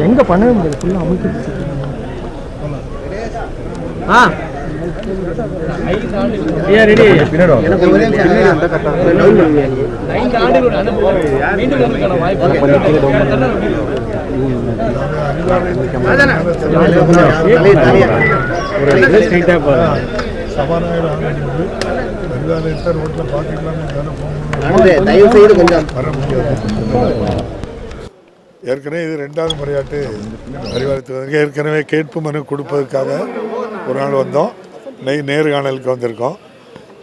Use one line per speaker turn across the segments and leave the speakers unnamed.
எங்க பண்ண முடியாது
ஏற்கனவே இது 2வது முறையாட்டு அறிவாலயத்துக்கு ஏற்கனவே கேட்பு மனு கொடுப்பதற்காக ஒரு நாள் வந்தோம். நேர்காணலுக்கு வந்திருக்கோம்.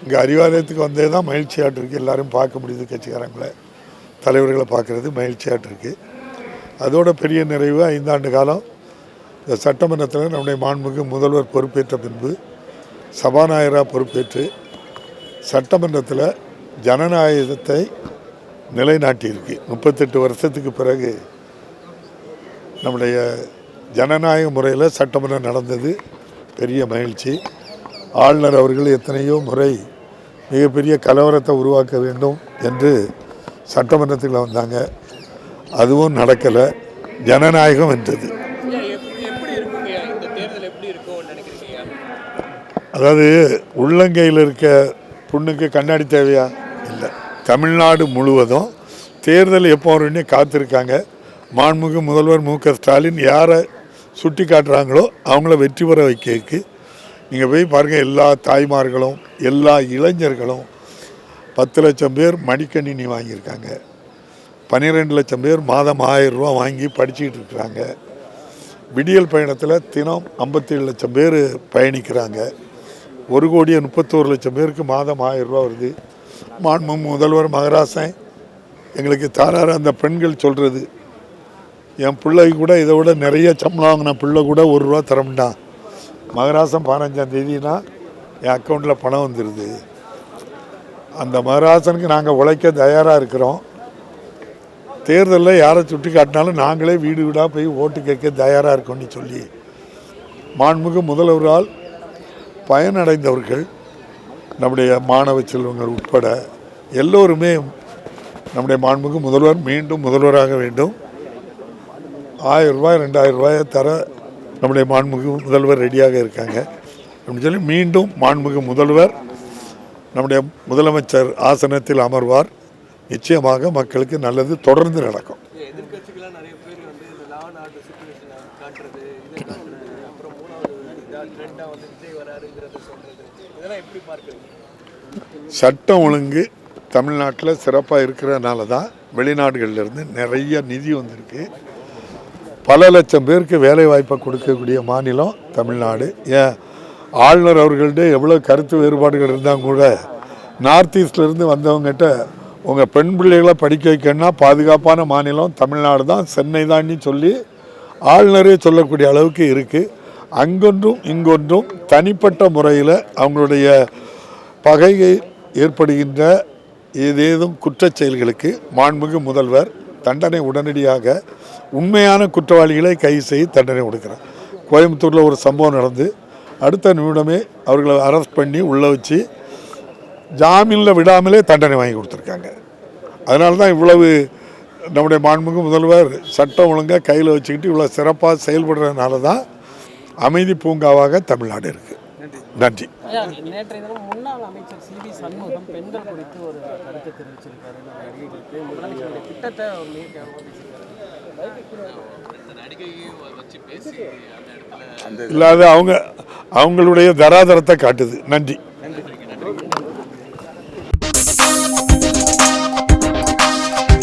இங்கே அறிவாலயத்துக்கு வந்தே தான் மகிழ்ச்சியாட்டு இருக்குது. எல்லோரும் பார்க்க முடியுது, கட்சிக்காரங்களை தலைவர்களை பார்க்குறது மகிழ்ச்சியாட்டு இருக்குது. அதோட பெரிய நிறைவு 5 ஆண்டு காலம் இந்த சட்டமன்றத்தில் நம்முடைய மாண்புமிகு முதல்வர் பொறுப்பேற்ற பின்பு சபாநாயகராக பொறுப்பேற்று சட்டமன்றத்தில் ஜனநாயகத்தை நிலைநாட்டியிருக்கு. 38 வருஷத்துக்கு பிறகு நம்முடைய ஜனநாயக முறையில் சட்டமன்றம் நடந்தது. பெரிய மகிழ்ச்சி. ஆளுநர் அவர்கள் எத்தனையோ முறை மிகப்பெரிய கலவரத்தை உருவாக்க வேண்டும் என்று சட்டமன்றத்தில் வந்தாங்க. அதுவும் நடக்கலை. ஜனநாயகம் வென்றது. அதாவது உள்ளங்கையில் இருக்க புண்ணுக்கு கண்ணாடி தேவையா? இல்லை. தமிழ்நாடு முழுவதும் தேர்தல் எப்போ வரும்னு காத்திருக்காங்க. மாண்புமிகு முதல்வர் மு.க. ஸ்டாலின் யாரை சுட்டி காட்டுறாங்களோ அவங்கள வெற்றி பெற வைக்கிறதுக்கு நீங்கள் போய் பாருங்கள். எல்லா தாய்மார்களும் எல்லா இளைஞர்களும் 10 லட்சம் பேர் மடிக்கணினி வாங்கியிருக்காங்க. 12 லட்சம் பேர் மாதம் 1000 ரூபா வாங்கி படிச்சுக்கிட்டு இருக்கிறாங்க. விடியல் பயணத்தில் தினம் 57 லட்சம் பேர் பயணிக்கிறாங்க. 1,31,00,000 பேருக்கு மாதம் 1000 ரூபா வருது. மாண்புமிகு முதல்வர் மகராசன் எங்களுக்கு தாரார அந்த பெண்கள் சொல்கிறது, என் பிள்ளைக்கு கூட இதை விட நிறைய சம்பளம் வாங்கின பிள்ளை கூட 1 ரூபா தரமுண்டான். மகராசன் 15ஆம் தேதினா என் அக்கௌண்ட்டில் பணம் வந்துடுது. அந்த மகராசனுக்கு நாங்கள் உழைக்க தயாராக இருக்கிறோம். தேர்தலில் யாரை சுட்டி காட்டினாலும் நாங்களே வீடு வீடாக போய் ஓட்டு கேட்க தயாராக இருக்கோம்னு சொல்லி மாண்புமிகு முதல்வரால் பயனடைந்தவர்கள் நம்முடைய மாணவ செல்வங்கள் உட்பட எல்லோருமே நம்முடைய மாண்புமிகு முதல்வர் மீண்டும் முதல்வராக வேண்டும், 1000 ரூபாய் 2000 ரூபாயை தர நம்முடைய மாண்புமிகு முதல்வர் ரெடியாக இருக்காங்க அப்படின்னு சொல்லி மீண்டும் மாண்புமிகு முதல்வர் நம்முடைய முதலமைச்சர் ஆசனத்தில் அமர்வார். நிச்சயமாக மக்களுக்கு நல்லது தொடர்ந்து நடக்கும். சட்டம் ஒழுங்கு தமிழ்நாட்டில் சிறப்பாக இருக்கிறதுனால தான் வெளிநாடுகளிலிருந்து நிறைய நிதி வந்திருக்கு. பல லட்சம் பேருக்கு வேலை வாய்ப்பை கொடுக்கக்கூடிய மாநிலம் தமிழ்நாடு. ஏன் ஆளுநர் அவர்கள்ட்ட எவ்வளோ கருத்து வேறுபாடுகள் இருந்தால் கூட நார்த் ஈஸ்ட்லேருந்து வந்தவங்ககிட்ட உங்கள் பெண் பிள்ளைகளை படிக்க வைக்கணும்னா பாதுகாப்பான மாநிலம் தமிழ்நாடு தான், சென்னை தான்னு சொல்லி ஆளுநரே சொல்லக்கூடிய அளவுக்கு இருக்குது. அங்கொன்றும் இங்கொன்றும் தனிப்பட்ட முறையில் அவங்களுடைய பகையை ஏற்படுகின்ற ஏதேதும் குற்றச் செயல்களுக்கு மாண்புமிகு முதல்வர் தண்டனை உடனடியாக உண்மையான குற்றவாளிகளை கைது செய்து தண்டனை கொடுக்குறார். கோயம்புத்தூரில் ஒரு சம்பவம் நடந்து அடுத்த நிமிடமே அவர்களை அரெஸ்ட் பண்ணி உள்ளே வச்சு ஜாமீனில் விடாமலே தண்டனை வாங்கி கொடுத்துருக்காங்க. அதனால தான் இவ்வளவு நம்முடைய மாண்புமிகு முதல்வர் சட்டம் ஒழுங்காக கையில் வச்சுக்கிட்டு இவ்வளோ சிறப்பாக செயல்படுறதுனால தான் அமைதி பூங்காவாக தமிழ்நாடு இருக்குது. நன்றி.
நேற்றைய தினம் முன்னாள் அமைச்சர் சி.வி. சண்முகம் பெண்கள் குறித்து ஒரு கருத்தை தெரிவிச்சிருக்காரு. முதலமைச்சருடைய திட்டத்தை
இல்லாத அவங்களுடைய தராதரத்தை காட்டுது. நன்றி.